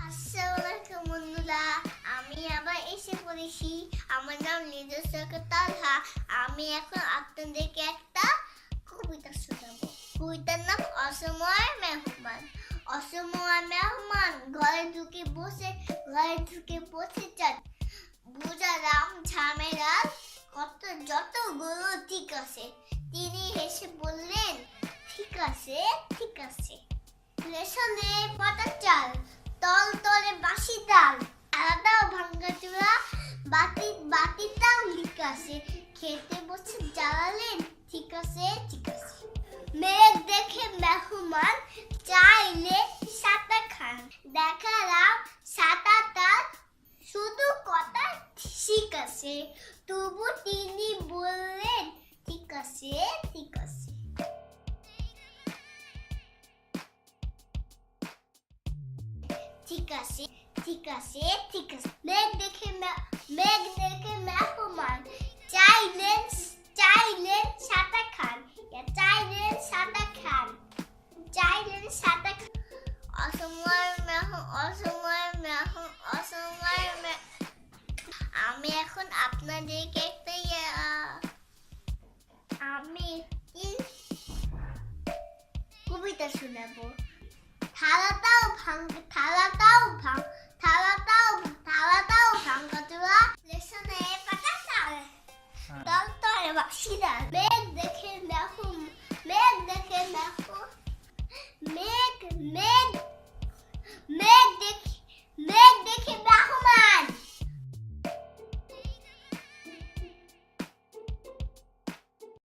আসসালামু বন্ধুরা, আমি আবার এসে পড়েছি। আমার নাম নিজস্ব তালহা। আমি এখন আপনাদেরকে একটা কবিতা শোনাবো। কবিতার নাম অসময় মেহমান। অসময় মেহমান ঘরে ঢুকে বসে চান বুঝালাম ঝামেলা কত যতগুলো ঠিক আছে। তিনি হেসে বললেন, ঠিক আছে ঠিক আছে। রেশনে পাতা চাল, তল তলে বাসি ডাল, আলাদাও ভাঙ্গা চূড়া, বাতিটাও লিক আছে। খেতে বসে জ্বালালেন, ঠিক আছে ঠিক আছে। মেঘ দেখে মেহমান চাইলে সাঁতার খান। দেখালাম সাঁতারটা শুধু কথা ঠিক আছে। তবু তিনি বললেন, ঠিক আছে ঠিক আছে। ঠিক আছে ঠিক আছে ঠিক আছে। মেঘ দেখে মেহমান চাইলেন সাঁতার খান। অসময় আমি এখন আপনাদেরকে একটা আমি কি কবিতা শোনাবো। থালাটাও ভাঙ্গা চূড়া, রেশনে পাতা চাল, তল তলে বাসি ডাল। মেঘ দেখে